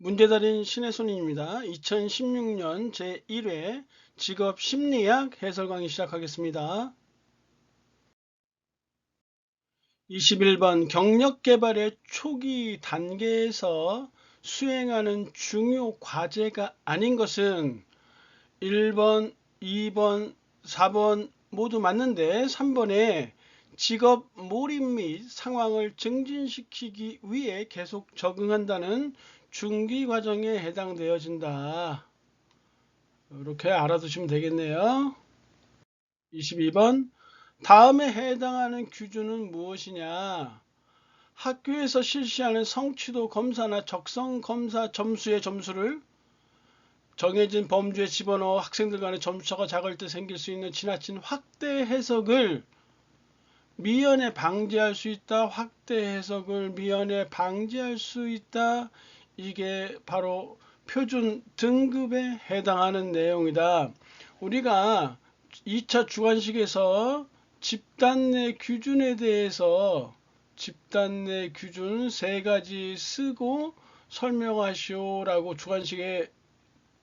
문제달인 신혜손입니다. 2016년 제1회 직업 심리학 해설 강의 시작하겠습니다. 21번 경력 개발의 초기 단계에서 수행하는 중요 과제가 아닌 것은 1번, 2번, 4번 모두 맞는데 3번에 직업 몰입 및 상황을 증진시키기 위해 계속 적응한다는 중기 과정에 해당되어진다. 이렇게 알아두시면 되겠네요. 22번 다음에 해당하는 기준은 무엇이냐? 학교에서 실시하는 성취도 검사나 적성 검사 점수의 점수를 정해진 범주에 집어넣어 학생들 간의 점수차가 작을 때 생길 수 있는 지나친 확대 해석을 미연에 방지할 수 있다. 확대 해석을 미연에 방지할 수 있다. 이게 바로 표준 등급에 해당하는 내용이다. 우리가 2차 주관식에서 집단 내 기준에 대해서 집단 내 기준 3가지 쓰고 설명하시오라고 주관식에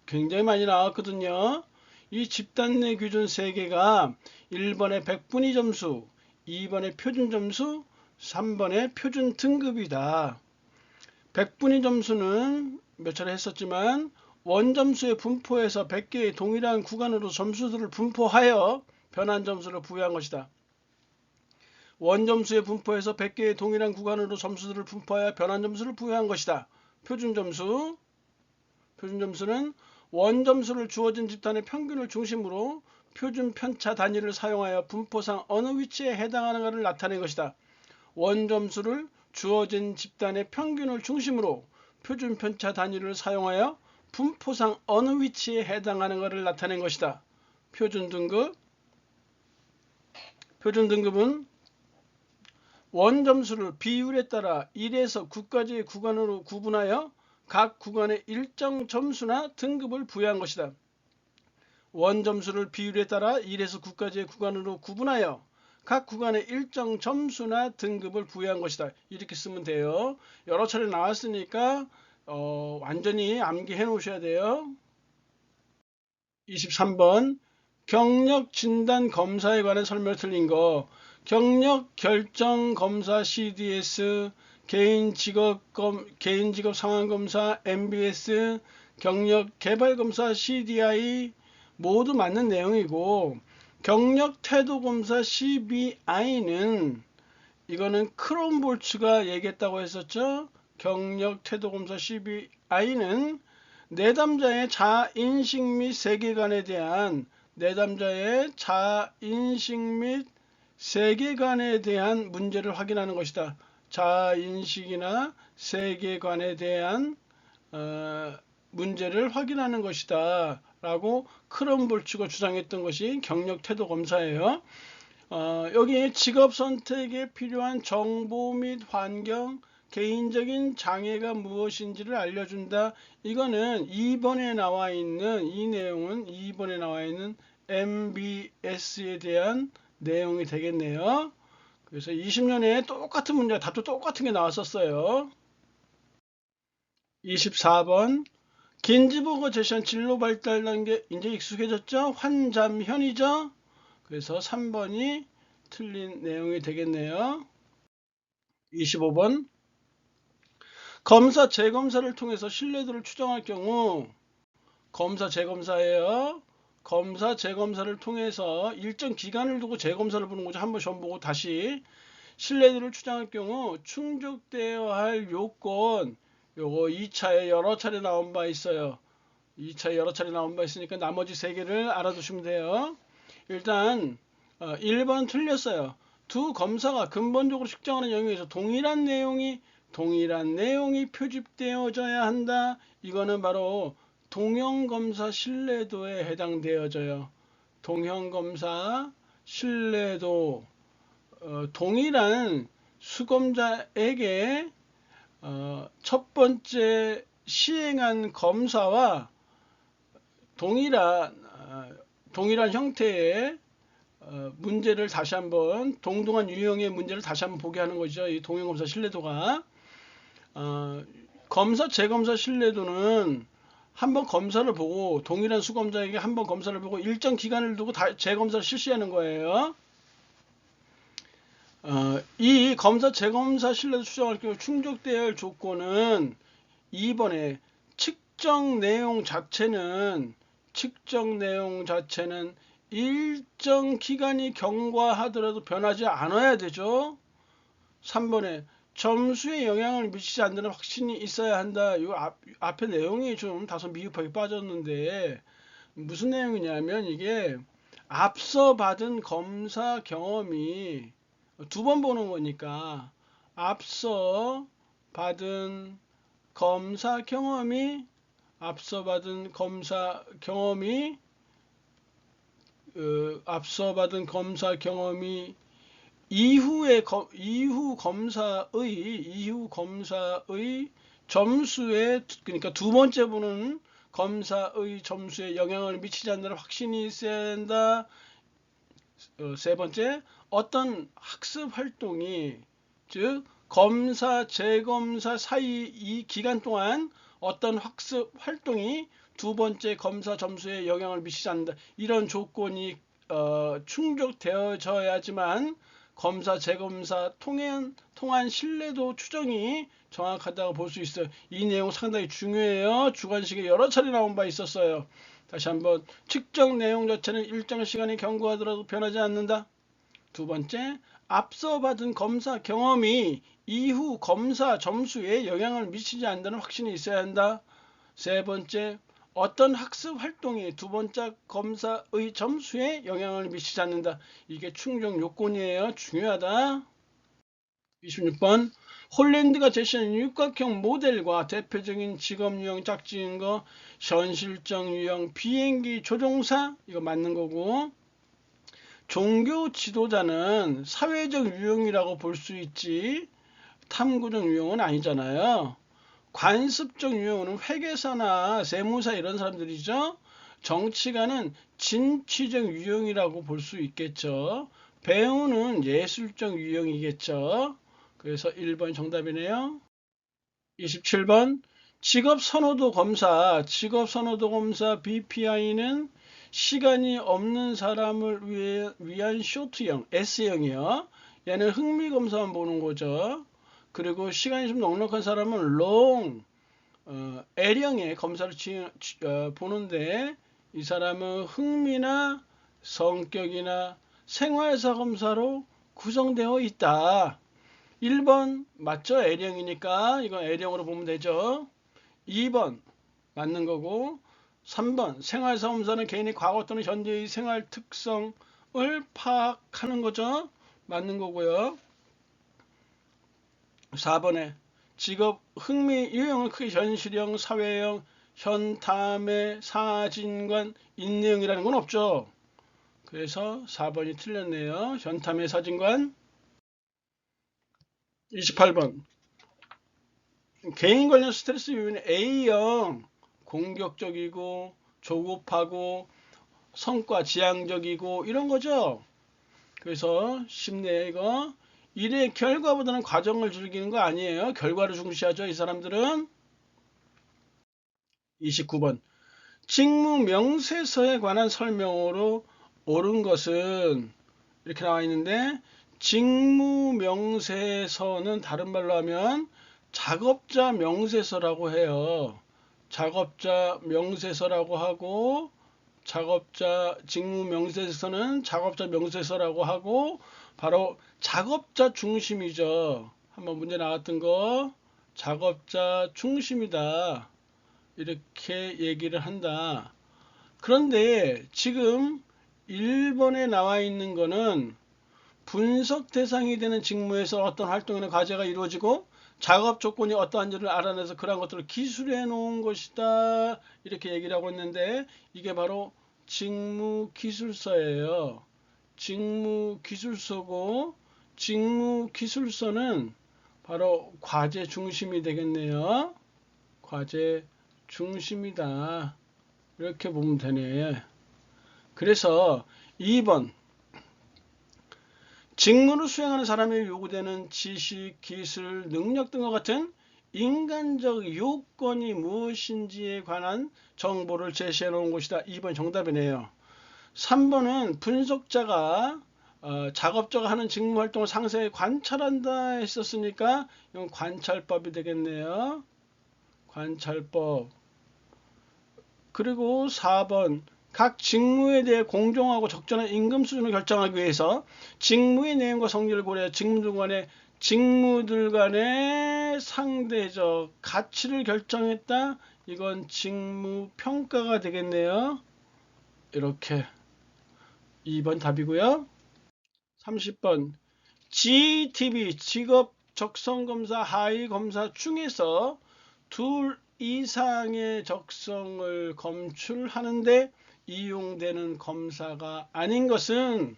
굉장히 많이 나왔거든요. 이 집단 내 기준 3개가 1번의 백분위 점수, 2번의 표준 점수, 3번의 표준 등급이다. 백분위 점수는 몇 차례 했었지만 원점수의 분포에서 100개의 동일한 구간으로 점수들을 분포하여 변환 점수를 부여한 것이다. 원점수의 분포에서 100개의 동일한 구간으로 점수들을 분포하여 변환 점수를 부여한 것이다. 표준 점수는 원점수를 주어진 집단의 평균을 중심으로 표준 편차 단위를 사용하여 분포상 어느 위치에 해당하는가를 나타낸 것이다. 원점수를 주어진 집단의 평균을 중심으로 표준 편차 단위를 사용하여 분포상 어느 위치에 해당하는가를 나타낸 것이다. 표준 등급은 원점수를 비율에 따라 1에서 9까지의 구간으로 구분하여 각 구간에 일정 점수나 등급을 부여한 것이다. 원점수를 비율에 따라 1에서 9까지의 구간으로 구분하여 각 구간에 일정 점수나 등급을 부여한 것이다. 이렇게 쓰면 돼요. 여러 차례 나왔으니까 완전히 암기해 놓으셔야 돼요. 23번 경력 진단 검사에 관한 설명 틀린 거. 경력 결정 검사 CDS, 개인 직업 상황 검사 MBS, 경력 개발 검사 CDI 모두 맞는 내용이고, 경력 태도 검사 CBI는 이거는 크롬볼츠가 얘기했다고 했었죠. 경력 태도 검사 CBI는 내담자의 자인식 및 세계관에 대한 문제를 확인하는 것이다. 자인식이나 세계관에 대한 문제를 확인하는 것이다 라고 크롬볼츠가 주장했던 것이 경력 태도 검사예요. 여기 직업 선택에 필요한 정보 및 환경, 개인적인 장애가 무엇인지를 알려준다. 이거는 2번에 나와 있는 이 내용은 2번에 나와 있는 MBS에 대한 내용이 되겠네요. 그래서 20년에 똑같은 문제, 답도 똑같은 게 나왔었어요. 24번 긴즈버거 제시한 진로 발달 단계 이제 익숙해졌죠? 환잠현이죠? 그래서 3번이 틀린 내용이 되겠네요. 25번 검사 재검사를 통해서 신뢰도를 추정할 경우 검사 재검사예요. 검사 재검사를 통해서 일정 기간을 두고 재검사를 보는 거죠. 한 번 시험 보고 다시 신뢰도를 추정할 경우 충족되어야 할 요건 요거 2차에 여러 차례 나온 바 있어요. 2차에 여러 차례 나온 바 있으니까 나머지 3개를 알아두시면 돼요. 일단 1번 틀렸어요. 두 검사가 근본적으로 측정하는 영역에서 동일한 내용이 표집되어져야 한다. 이거는 바로 동형검사 신뢰도에 해당되어져요. 동형검사 신뢰도 동일한 수검자에게 첫 번째 시행한 검사와 동일한 형태의 문제를 다시 한번 동등한 유형의 문제를 다시 한번 보게 하는 거죠. 이 동형검사 신뢰도가 검사, 재검사 신뢰도는 한번 검사를 보고 동일한 수검자에게 한번 검사를 보고 일정 기간을 두고 재검사를 실시하는 거예요. 이 검사, 재검사 신뢰도 추정할 경우 충족되어야 할 조건은 2번에 측정 내용 자체는 일정 기간이 경과하더라도 변하지 않아야 되죠. 3번에 점수에 영향을 미치지 않는 확신이 있어야 한다. 이 앞에 내용이 좀 다소 미흡하게 빠졌는데 무슨 내용이냐면 이게 앞서 받은 검사 경험이 두 번 보는 거니까 앞서 받은 검사 경험이 이후 검사의 점수에, 그러니까 두 번째 보는 검사의 점수에 영향을 미치지 않는 확신이 있어야 된다. 세 번째, 어떤 학습 활동이, 즉 검사, 재검사 사이 이 기간 동안 어떤 학습 활동이 두 번째 검사 점수에 영향을 미치지 않는다. 이런 조건이 충족되어져야지만 검사, 재검사 통한 신뢰도 추정이 정확하다고 볼 수 있어요. 이 내용 상당히 중요해요. 주관식에 여러 차례 나온 바 있었어요. 다시 한번, 측정 내용 자체는 일정 시간이 경과하더라도 변하지 않는다. 두 번째, 앞서 받은 검사 경험이 이후 검사 점수에 영향을 미치지 않는다는 확신이 있어야 한다. 세 번째, 어떤 학습 활동이 두 번째 검사의 점수에 영향을 미치지 않는다. 이게 충족 요건이에요. 중요하다. 26번, 홀랜드가 제시한 육각형 모델과 대표적인 직업 유형 짝지은 거, 현실적 유형, 비행기 조종사, 이거 맞는 거고, 종교 지도자는 사회적 유형이라고 볼 수 있지 탐구적 유형은 아니잖아요. 관습적 유형은 회계사나 세무사 이런 사람들이죠. 정치가는 진취적 유형이라고 볼 수 있겠죠. 배우는 예술적 유형이겠죠. 그래서 1번 정답이네요. 27번, 직업선호도 검사 BPI는 시간이 없는 사람을 위한 쇼트형, S형이요. 얘는 흥미검사만 보는 거죠. 그리고 시간이 좀 넉넉한 사람은 롱, L형의 검사를 보는데, 이 사람은 흥미나 성격이나 생활사 검사로 구성되어 있다. 1번 맞죠? L형이니까 이건 L형으로 보면 되죠. 2번 맞는 거고, 3번 생활사 검사는 개인의 과거 또는 현재의 생활 특성을 파악하는 거죠. 맞는 거고요. 4번에 직업 흥미 유형은 크게 현실형, 사회형, 현탐의 사진관, 인내형이라는 건 없죠. 그래서 4번이 틀렸네요. 현탐의 사진관. 28번, 개인 관련 스트레스 요인은 A형, 공격적이고 조급하고 성과 지향적이고 이런 거죠. 그래서 쉽네요. 이거 일의 결과보다는 과정을 즐기는 거 아니에요. 결과를 중시하죠, 이 사람들은. 29번, 직무 명세서에 관한 설명으로 옳은 것은, 이렇게 나와 있는데, 직무 명세서는 다른 말로 하면 작업자 명세서라고 해요. 작업자 명세서라고 하고, 직무 명세서는 작업자 명세서라고 하고, 바로 작업자 중심이죠. 한번 문제 나왔던 거, 작업자 중심이다. 이렇게 얘기를 한다. 그런데 지금 1번에 나와 있는 거는 분석 대상이 되는 직무에서 어떤 활동이나 과제가 이루어지고 작업 조건이 어떠한지를 알아내서 그러한 것들을 기술해 놓은 것이다. 이렇게 얘기를 하고 있는데, 이게 바로 직무기술서예요. 직무기술서고, 직무기술서는 바로 과제 중심이 되겠네요. 과제 중심이다. 이렇게 보면 되네. 그래서 2번, 직무를 수행하는 사람에게 요구되는 지식, 기술, 능력 등과 같은 인간적 요건이 무엇인지에 관한 정보를 제시해 놓은 것이다. 2번 정답이네요. 3번은 분석자가 작업자가 하는 직무 활동을 상세히 관찰한다 했었으니까 이건 관찰법이 되겠네요. 관찰법. 그리고 4번 각 직무에 대해 공정하고 적절한 임금 수준을 결정하기 위해서 직무의 내용과 성질을 고려해 직무들 간의 상대적 가치를 결정했다. 이건 직무평가가 되겠네요. 이렇게 2번 답이고요. 30번 GTB 직업 적성검사 하위검사 중에서 둘 이상의 적성을 검출하는데 이용되는 검사가 아닌 것은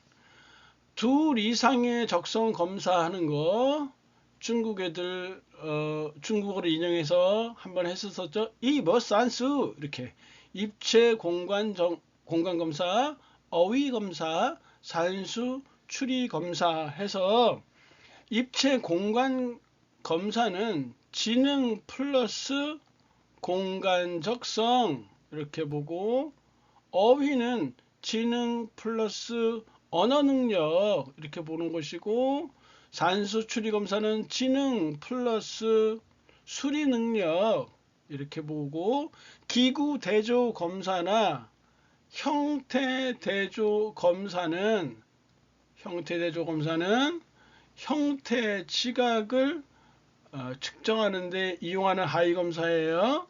둘 이상의 적성 검사하는 거 중국 애들 중국어를 인용해서 한번 했었죠. 이버산수 이렇게 입체 공간 검사, 어휘 검사, 산수 추리 검사 해서 입체 공간 검사는 지능 플러스 공간 적성 이렇게 보고, 어휘는 지능 플러스 언어 능력 이렇게 보는 것이고, 산수 추리 검사는 지능 플러스 수리 능력 이렇게 보고, 기구 대조 검사나 형태 대조 검사는 형태 지각을 측정하는 데 이용하는 하위 검사예요.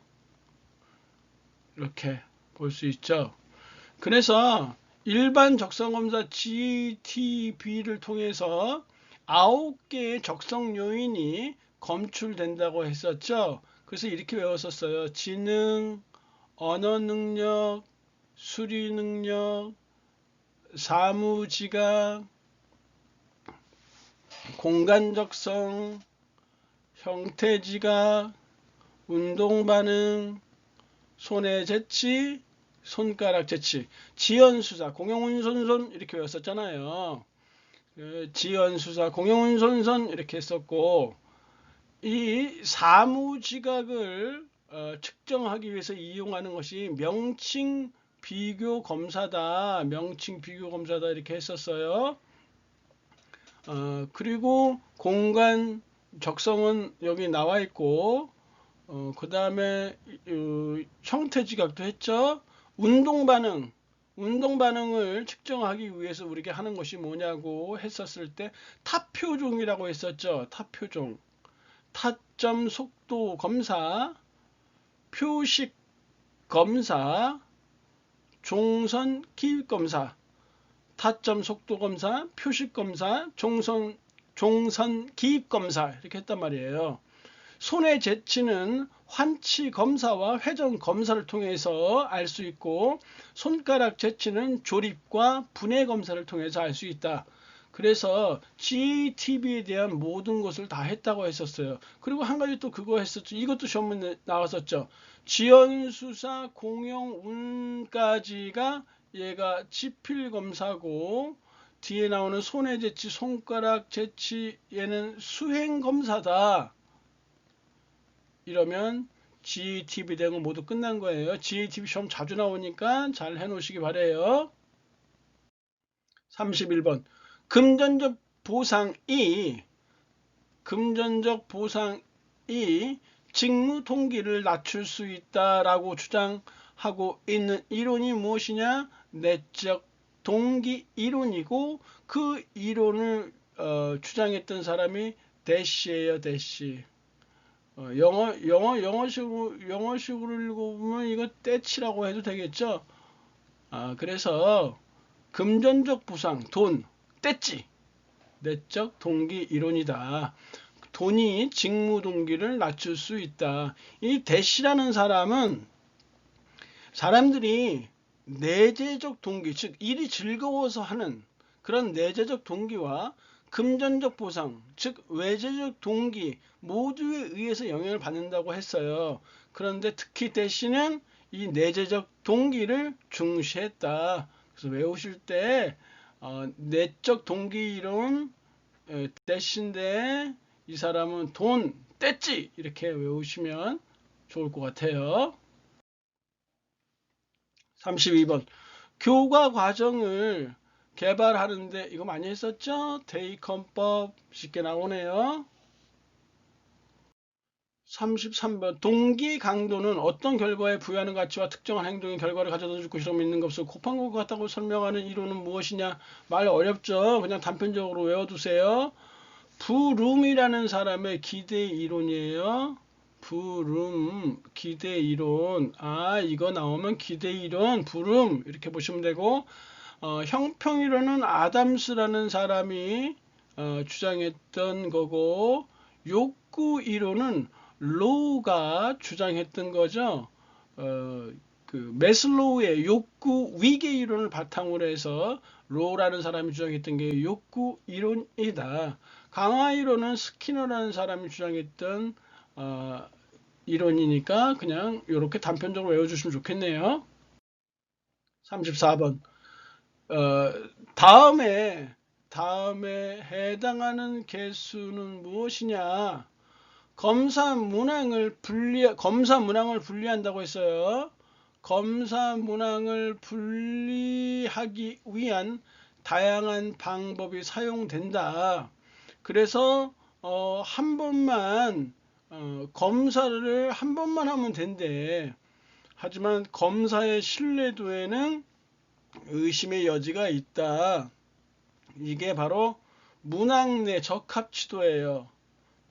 이렇게 볼 수 있죠. 그래서 일반 적성검사 GTB를 통해서 9개의 적성 요인이 검출된다고 했었죠. 그래서 이렇게 외웠었어요. 지능, 언어 능력, 수리 능력, 사무 지각, 공간 적성, 형태 지각, 운동 반응, 손의 재치, 손가락 재치, 지연수사, 공용운손손 이렇게 외웠었잖아요. 지연수사, 공용운손손 이렇게 했었고, 이 사무지각을 측정하기 위해서 이용하는 것이 명칭 비교 검사다. 명칭 비교 검사다 이렇게 했었어요. 그리고 공간 적성은 여기 나와 있고, 그 다음에 형태 지각도 했죠. 운동 반응을 측정하기 위해서 우리가 하는 것이 뭐냐고 했었을 때 타표종이라고 했었죠. 타표종. 타점 속도 검사, 표식 검사, 종선 기입 검사. 타점 속도 검사, 표식 검사, 종선 기입 검사 이렇게 했단 말이에요. 손의 재치는 환치 검사와 회전 검사를 통해서 알 수 있고, 손가락 재치는 조립과 분해 검사를 통해서 알 수 있다. 그래서 GTB에 대한 모든 것을 다 했다고 했었어요. 그리고 한 가지 또 그거 했었죠. 이것도 시험문에 나왔었죠. 지연수사 공용운까지가 얘가 지필 검사고, 뒤에 나오는 손의 재치, 손가락 재치 얘는 수행 검사다. 이러면 GTB 대응 모두 끝난 거예요. GTB 시험 자주 나오니까 잘 해놓으시기 바래요. 31번 금전적 보상이 직무 동기를 낮출 수 있다라고 주장하고 있는 이론이 무엇이냐? 내적 동기 이론이고, 그 이론을 주장했던 사람이 대시예요. 대시. 영어식으로 읽어보면 이거 떼치라고 해도 되겠죠. 그래서 금전적 보상, 돈, 떼치, 내적 동기 이론이다. 돈이 직무 동기를 낮출 수 있다. 이 대시라는 사람은 사람들이 내재적 동기, 즉 일이 즐거워서 하는 그런 내재적 동기와 금전적 보상, 즉 외재적 동기 모두에 의해서 영향을 받는다고 했어요. 그런데 특히 대시는 이 내재적 동기를 중시했다. 그래서 외우실 때 내적 동기 이론 대시인데, 이 사람은 돈, 뗐지 이렇게 외우시면 좋을 것 같아요. 32번 교과 과정을 개발하는데 이거 많이 했었죠? 대입헌법 쉽게 나오네요. 33번 동기 강도는 어떤 결과에 부여하는 가치와 특정한 행동의 결과를 가져다 줄 것이라고 믿는 것을 곱한 것 같다고 설명하는 이론은 무엇이냐? 말 어렵죠? 그냥 단편적으로 외워두세요. 브룸이라는 사람의 기대 이론이에요. 브룸 기대 이론. 아, 이거 나오면 기대 이론 브룸 이렇게 보시면 되고, 형평 이론은 아담스라는 사람이 주장했던 거고, 욕구 이론은 로우가 주장했던 거죠. 그 메슬로우의 욕구 위계 이론을 바탕으로 해서 로우라는 사람이 주장했던 게 욕구 이론이다. 강화 이론은 스키너라는 사람이 주장했던 이론이니까 그냥 이렇게 단편적으로 외워주시면 좋겠네요. 34번 다음에 해당하는 개수는 무엇이냐? 검사 문항을 분리한다고 했어요. 검사 문항을 분리하기 위한 다양한 방법이 사용된다. 그래서 한 번만 검사를 한 번만 하면 된대. 하지만 검사의 신뢰도에는 의심의 여지가 있다. 이게 바로 문항 내 적합치도예요.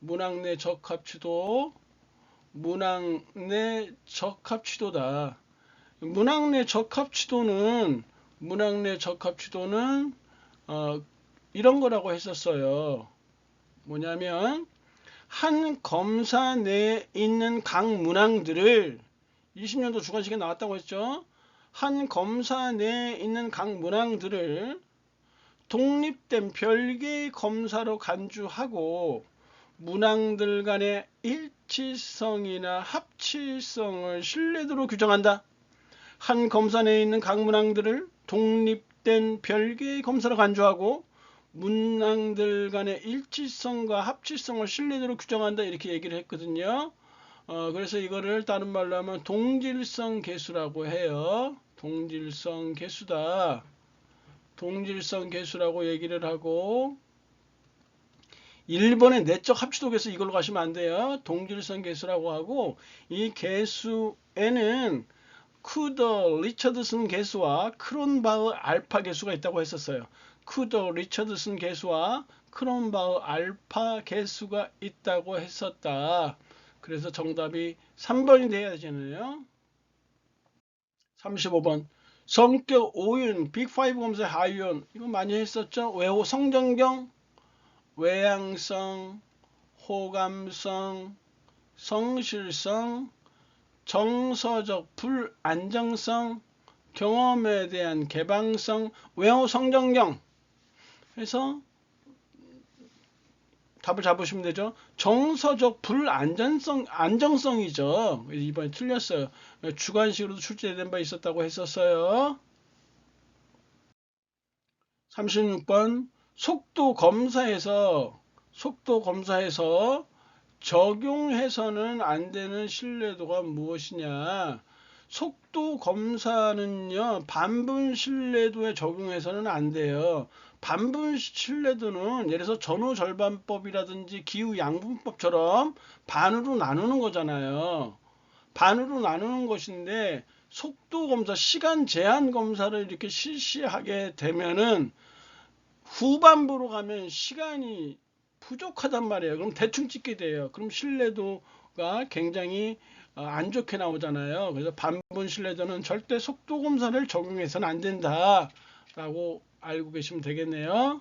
문항 내 적합치도, 문항 내 적합치도다. 문항 내 적합치도는 이런 거라고 했었어요. 뭐냐면 한 검사 내에 있는 각 문항들을 20년도 주관식에 나왔다고 했죠. 한 검사 내에 있는 각 문항들을 독립된 별개의 검사로 간주하고 문항들 간의 일치성이나 합치성을 신뢰도로 규정한다. 한 검사 내에 있는 각 문항들을 독립된 별개의 검사로 간주하고 문항들 간의 일치성과 합치성을 신뢰도로 규정한다 이렇게 얘기를 했거든요. 그래서 이거를 다른 말로 하면 동질성 계수라고 해요. 동질성 계수다. 동질성 계수라고 얘기를 하고 1번의 내적 합치도 계수 이걸로 가시면 안 돼요. 동질성 계수라고 하고 이 계수에는 쿠더 리처드슨 계수와 크론바흐 알파 계수가 있다고 했었어요. 쿠더 리처드슨 계수와 크론바흐 알파 계수가 있다고 했었다. 그래서 정답이 3번이 돼야 되잖아요. 35번 성격 오윤 빅5 검사의 하위원 이거 많이 했었죠. 외호 성정경 외향성 호감성 성실성 정서적 불안정성 경험에 대한 개방성 외호 성정경 해서 답을 잡으시면 되죠. 정서적 안정성이죠. 이번에 틀렸어요. 주관식으로도 출제된 바 있었다고 했었어요. 36번 속도 검사에서 적용해서는 안 되는 신뢰도가 무엇이냐? 속도 검사는요, 반분 신뢰도에 적용해서는 안 돼요. 반분 신뢰도는 예를 들어서 전후절반법이라든지 기후양분법처럼 반으로 나누는 거잖아요. 반으로 나누는 것인데 속도 검사, 시간 제한 검사를 이렇게 실시하게 되면은 후반부로 가면 시간이 부족하단 말이에요. 그럼 대충 찍게 돼요. 그럼 신뢰도가 굉장히 안 좋게 나오잖아요. 그래서 반분 신뢰도는 절대 속도 검사를 적용해서는 안 된다라고 알고 계시면 되겠네요.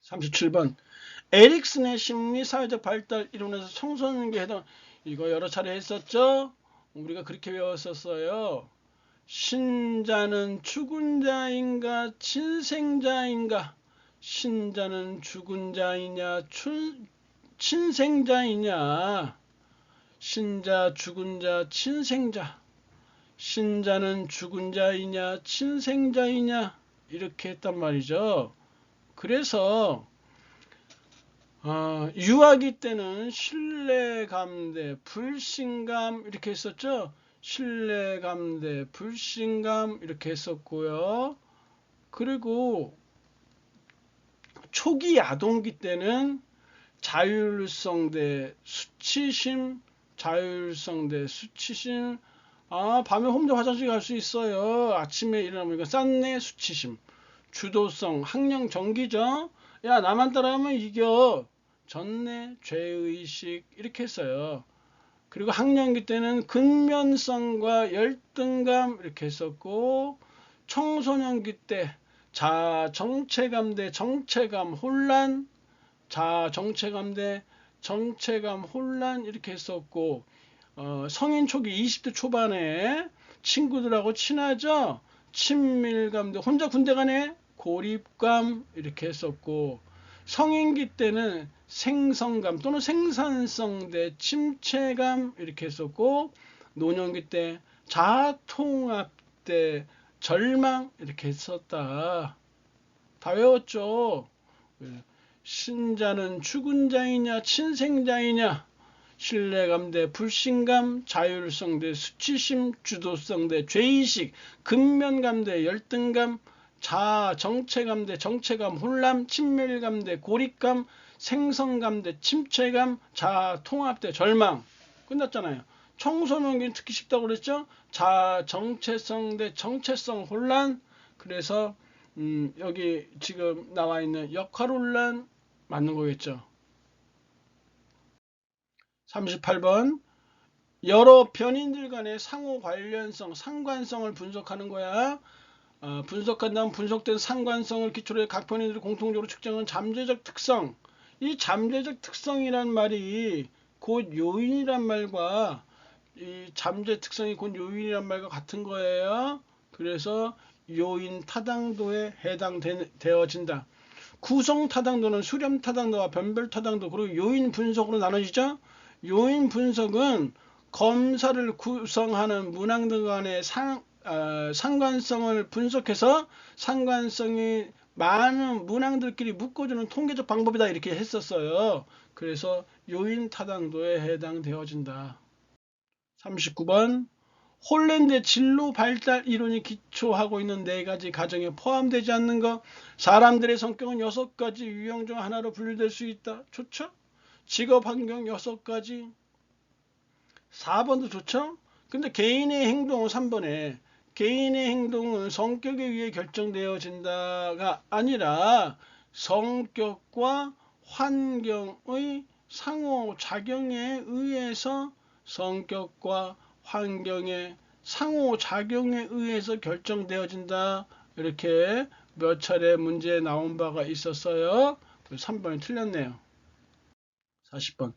37번 에릭슨의 심리 사회적 발달 이론에서 청소년에게 해당 이거 여러 차례 했었죠. 우리가 그렇게 외웠었어요. 신자는 죽은 자인가 친생자인가? 신자는 죽은 자이냐 친생자이냐? 신자 죽은 자 친생자. 신자는 죽은 자이냐 친생자이냐? 이렇게 했단 말이죠. 그래서 유아기 때는 신뢰감대, 불신감 이렇게 했었죠. 신뢰감대, 불신감 이렇게 했었고요. 그리고 초기 아동기 때는 자율성 대 수치심, 자율성 대 수치심. 밤에 혼자 화장실 갈 수 있어요. 아침에 일어나면 싼내 수치심. 주도성, 학령 정기죠. 야, 나만 따라하면 이겨. 전내 죄의식 이렇게 했어요. 그리고 학령기 때는 근면성과 열등감 이렇게 했었고, 청소년기 때 자정체감 대 정체감 혼란, 자정체감 대 정체감 혼란 이렇게 했었고, 성인 초기 20대 초반에 친구들하고 친하죠. 친밀감 대 혼자 군대 가네 고립감 이렇게 했었고, 성인기 때는 생성감 또는 생산성 대 침체감 이렇게 했었고, 노년기 때 자아통합 대 절망 이렇게 했었다. 다 외웠죠? 신자는 죽은 자이냐 친생자이냐, 신뢰감 대 불신감, 자율성 대 수치심, 주도성 대 죄의식, 근면감 대 열등감, 정체감 대 정체감 혼란, 친밀감 대 고립감, 생성감 대 침체감, 통합 대 절망. 끝났잖아요. 청소년기는 특히 쉽다고 그랬죠. 정체성 대 정체성 혼란. 그래서 여기 지금 나와 있는 역할 혼란 맞는 거겠죠. 38번. 여러 변인들 간의 상호 관련성, 상관성을 분석하는 거야. 분석한 다음 분석된 상관성을 기초로 해 각 변인들이 공통적으로 측정하는 잠재적 특성. 이 잠재적 특성이란 말이 곧 요인이란 말과, 이 잠재 특성이 곧 요인이란 말과 같은 거예요. 그래서 요인 타당도에 해당되어진다. 구성 타당도는 수렴 타당도와 변별 타당도, 그리고 요인 분석으로 나눠지죠. 요인 분석은 검사를 구성하는 문항들 간의 상관성을 분석해서 상관성이 많은 문항들끼리 묶어주는 통계적 방법이다 이렇게 했었어요. 그래서 요인 타당도에 해당되어진다. 39번. 홀랜드의 진로 발달 이론이 기초하고 있는 4가지 가정에 포함되지 않는 것. 사람들의 성격은 6가지 유형 중 하나로 분류될 수 있다. 좋죠? 직업 환경 6가지. 4번도 좋죠? 근데 개인의 행동은 3번에 개인의 행동은 성격에 의해 결정되어진다가 아니라 성격과 환경의 상호작용에 의해서, 성격과 환경의 상호작용에 의해서 결정되어진다. 이렇게 몇 차례 문제에 나온 바가 있었어요. 3번이 틀렸네요. 40번.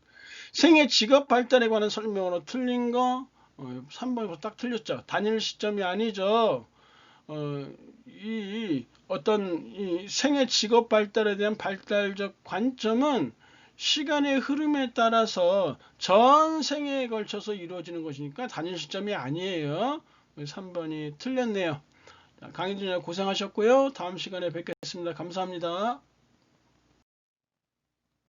생애 직업 발달에 관한 설명으로 틀린 거 3번이 딱 틀렸죠. 단일 시점이 아니죠. 이 생애 직업 발달에 대한 발달적 관점은 시간의 흐름에 따라서 전 생애에 걸쳐서 이루어지는 것이니까 단일 시점이 아니에요. 3번이 틀렸네요. 강의진님 고생하셨고요. 다음 시간에 뵙겠습니다. 감사합니다.